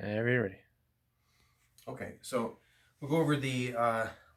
Ready. Okay, so we'll go over the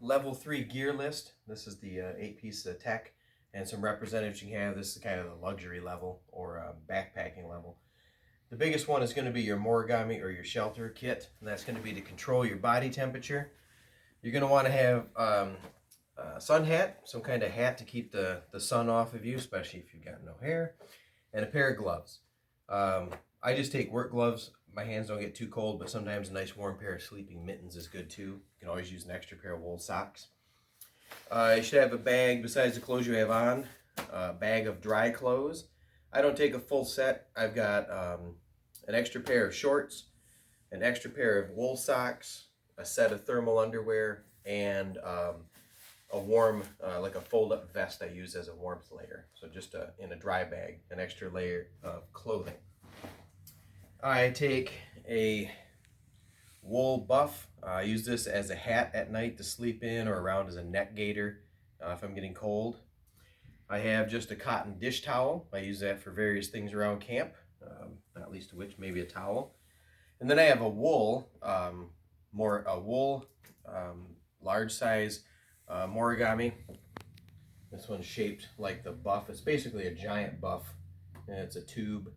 level 3 gear list. This is the 8-piece tech and some representatives you can have. This is kind of the luxury level or backpacking level. The biggest one is going to be your Morigami or your shelter kit, and that's going to be to control your body temperature. You're going to want to have a sun hat, some kind of hat to keep the sun off of you, especially if you've got no hair, and a pair of gloves. I just take work gloves. My hands don't get too cold, but sometimes a nice warm pair of sleeping mittens is good too. You can always use an extra pair of wool socks. You should have a bag besides the clothes you have on, a bag of dry clothes. I don't take a full set. I've got an extra pair of shorts, an extra pair of wool socks, a set of thermal underwear, and a warm, like a fold-up vest I use as a warmth layer. So just in a dry bag, an extra layer of clothing. I take a wool buff. I use this as a hat at night to sleep in or around as a neck gaiter if I'm getting cold. I have just a cotton dish towel. I use that for various things around camp, not least of which maybe a towel. And then I have a wool, large size Morigami. This one's shaped like the buff. It's basically a giant buff, and it's a tube.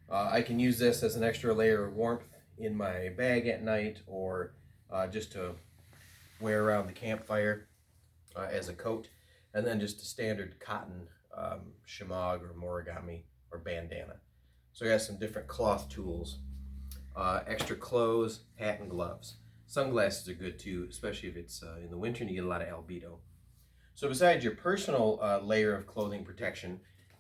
I can use this as an extra layer of warmth in my bag at night, or just to wear around the campfire as a coat. And then just a standard cotton shemagh or Morigami or bandana. So I got some different cloth tools, extra clothes, hat, and gloves. Sunglasses are good too, especially if it's in the winter and you get a lot of albedo. So besides your personal layer of clothing protection,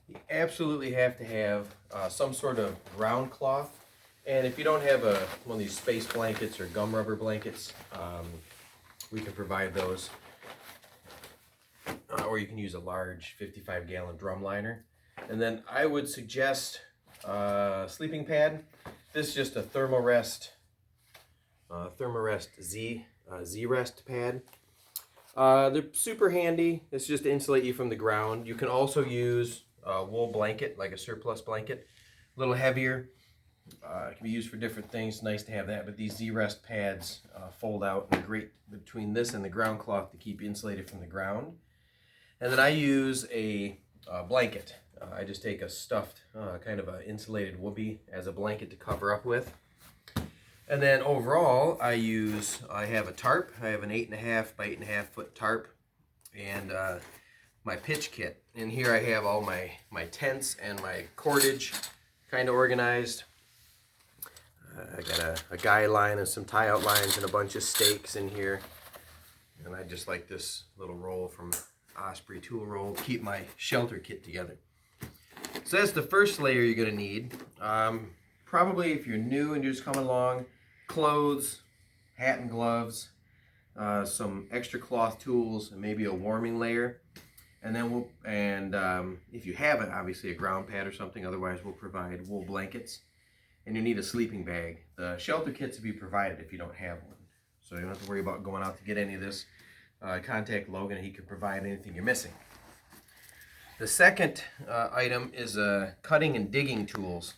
you absolutely have to have some sort of ground cloth. And if you don't have one of these space blankets or gum rubber blankets, we can provide those. Or you can use a large 55-gallon drum liner. And then I would suggest a sleeping pad. This is just a Thermarest Z-Rest pad. They're super handy. It's just to insulate you from the ground. You can also use a wool blanket, like a surplus blanket, a little heavier. It can be used for different things. Nice to have that. But these Z-Rest pads fold out and are great between this and the ground cloth to keep you insulated from the ground. And then I use a blanket. I just take a stuffed, kind of an insulated whoopee as a blanket to cover up with. And then overall, I have a tarp. I have an 8.5 by 8.5 foot tarp, and my pitch kit. And here I have all my tents and my cordage kind of organized. I got a guy line and some tie out lines and a bunch of stakes in here. And I just like this little roll from Osprey tool roll to keep my shelter kit together. So that's the first layer you're going to need. Probably if you're new and you're just coming along, clothes, hat and gloves, some extra cloth tools, and maybe a warming layer. And then if you have it, obviously a ground pad or something. Otherwise, we'll provide wool blankets. And you need a sleeping bag. The shelter kits will be provided if you don't have one. So you don't have to worry about going out to get any of this. Contact Logan and he can provide anything you're missing. The second item is cutting and digging tools.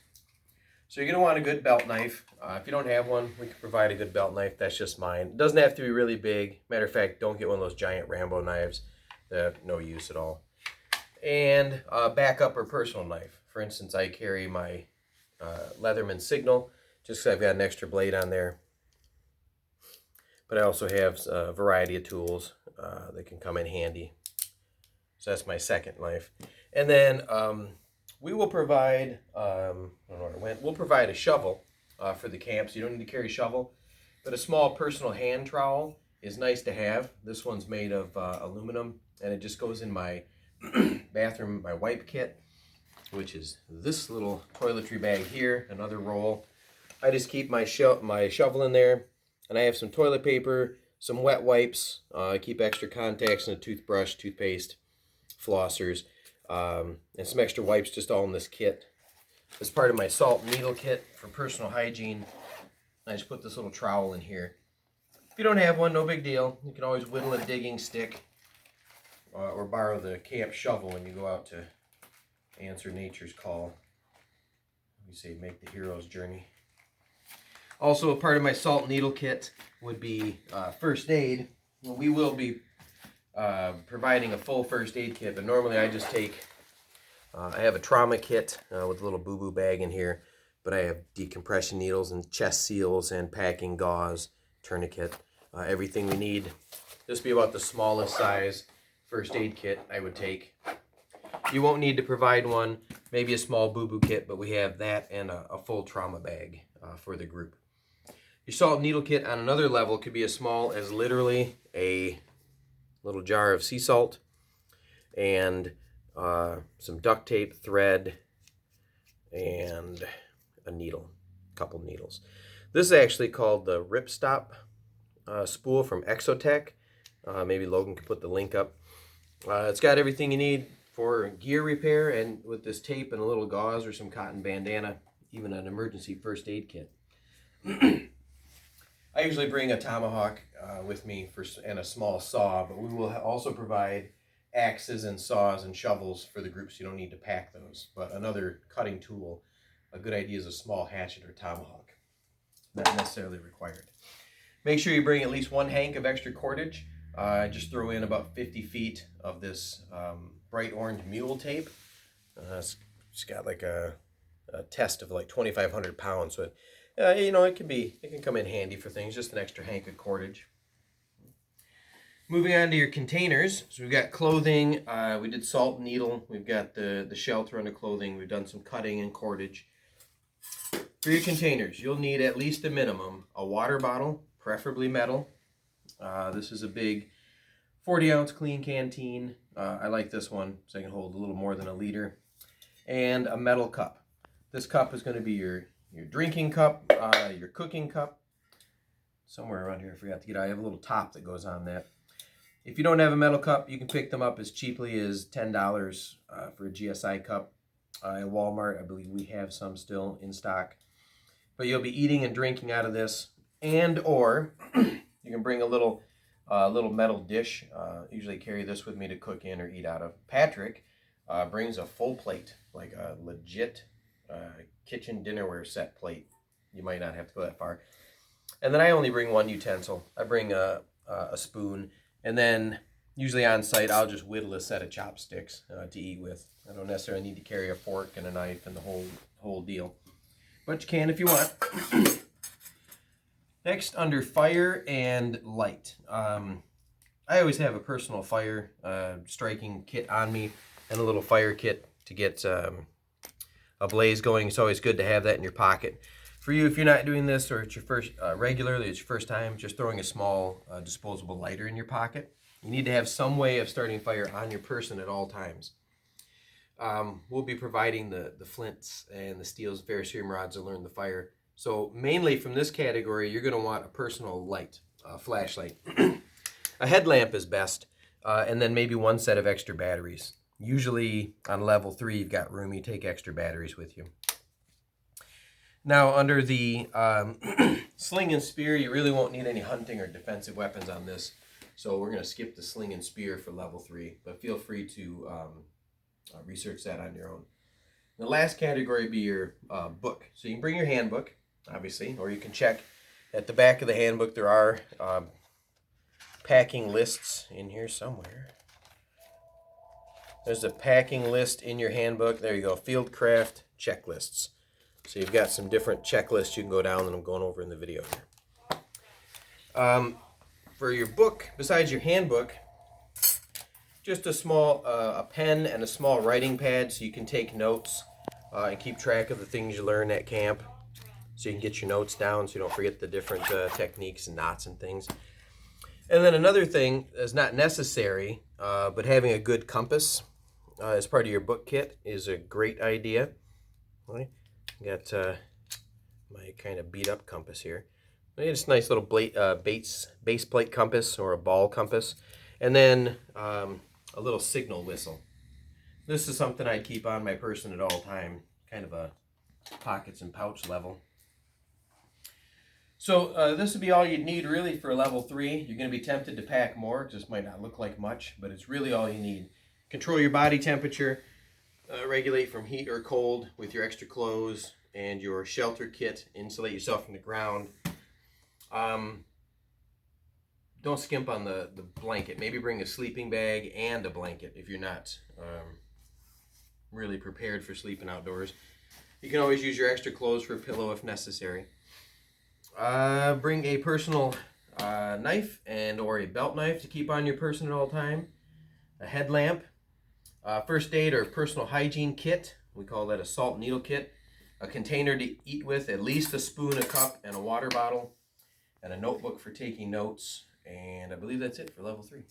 So you're going to want a good belt knife. If you don't have one, we can provide a good belt knife. That's just mine. It doesn't have to be really big. Matter of fact, don't get one of those giant Rambo knives. They have no use at all. And a backup or personal knife. For instance, I carry my Leatherman Signal just because I've got an extra blade on there. But I also have a variety of tools that can come in handy. So that's my second knife. And then we will provide, I don't know where it went, we'll provide a shovel for the camp, so you don't need to carry a shovel. But a small personal hand trowel is nice to have. This one's made of aluminum, and it just goes in my bathroom, my wipe kit, which is this little toiletry bag here, another roll. I just keep my shovel in there, and I have some toilet paper, some wet wipes. I keep extra contacts and a toothbrush, toothpaste, flossers, and some extra wipes just all in this kit. As part of my salt and needle kit for personal hygiene, I just put this little trowel in here. If you don't have one, no big deal. You can always whittle a digging stick or borrow the camp shovel when you go out to answer nature's call. We say make the hero's journey. Also, a part of my salt needle kit would be first aid. Well, we will be providing a full first aid kit, but normally I just take, I have a trauma kit with a little boo-boo bag in here, but I have decompression needles and chest seals and packing gauze, tourniquet, everything we need. This would be about the smallest size first aid kit I would take. You won't need to provide one, maybe a small boo-boo kit, but we have that and a full trauma bag for the group. Your salt needle kit on another level could be as small as literally a little jar of sea salt and some duct tape, thread, and a needle, a couple needles. This is actually called the Ripstop spool from Exotech. Maybe Logan can put the link up. It's got everything you need for gear repair, and with this tape and a little gauze or some cotton bandana, even an emergency first aid kit. I usually bring a tomahawk with me and a small saw, but we will also provide axes and saws and shovels for the group, so you don't need to pack those. But another cutting tool, a good idea is a small hatchet or tomahawk. Not necessarily required. Make sure you bring at least one hank of extra cordage. Just throw in about 50 feet of this bright orange mule tape. It's got like a test of like 2,500 pounds, so you know, it can come in handy for things. Just an extra hank of cordage. Moving on to your containers. So we've got clothing. We did salt and needle. We've got the shelter under clothing. We've done some cutting and cordage. For your containers, you'll need at least a minimum a water bottle, preferably metal. This is a big 40-ounce clean canteen. I like this one so I can hold a little more than a liter. And a metal cup. This cup is going to be your drinking cup, your cooking cup. Somewhere around here, I forgot to get. I have a little top that goes on that. If you don't have a metal cup, you can pick them up as cheaply as $10 for a GSI cup. At Walmart, I believe we have some still in stock. But you'll be eating and drinking out of this, and or you can bring a little metal dish. Usually carry this with me to cook in or eat out of. Patrick brings a full plate, like a legit kitchen dinnerware set plate. You might not have to go that far. And then I only bring one utensil. I bring a spoon, and then usually on site I'll just whittle a set of chopsticks to eat with. I don't necessarily need to carry a fork and a knife and the whole deal, but you can if you want. Next, under fire and light, I always have a personal fire striking kit on me and a little fire kit to get a blaze going. It's always good to have that in your pocket. For you, if you're not doing this or it's your first regularly, it's your first time, just throwing a small disposable lighter in your pocket. You need to have some way of starting fire on your person at all times. We'll be providing the flints and the steels, ferrocerium rods to learn the fire. So mainly from this category, you're going to want a personal light, a flashlight. A headlamp is best, and then maybe one set of extra batteries. Usually on level 3, you've got room, you take extra batteries with you. Now under the sling and spear, you really won't need any hunting or defensive weapons on this. So we're going to skip the sling and spear for level 3, but feel free to research that on your own. The last category would be your book. So you can bring your handbook, obviously, or you can check at the back of the handbook. There are packing lists in here somewhere. There's a packing list in your handbook. There you go, Fieldcraft checklists. So you've got some different checklists you can go down that I'm going over in the video here. For your book, besides your handbook, just a small a pen and a small writing pad so you can take notes and keep track of the things you learn at camp, so you can get your notes down so you don't forget the different techniques and knots and things. And then another thing that's not necessary, but having a good compass as part of your book kit is a great idea. Right? Got my kind of beat up compass here. Just a nice little base plate compass or a ball compass, and then a little signal whistle. This is something I keep on my person at all time, kind of a pockets and pouch level. So this would be all you'd need really for level 3. You're going to be tempted to pack more. It just might not look like much, but it's really all you need. Control your body temperature, regulate from heat or cold with your extra clothes, and your shelter kit. Insulate yourself from the ground. Don't skimp on the blanket. Maybe bring a sleeping bag and a blanket if you're not really prepared for sleeping outdoors. You can always use your extra clothes for a pillow if necessary. Bring a personal knife and or a belt knife to keep on your person at all time. A headlamp. First aid or personal hygiene kit. We call that a salt needle kit. A container to eat with, at least a spoon, a cup, and a water bottle. And a notebook for taking notes. And I believe that's it for level 3.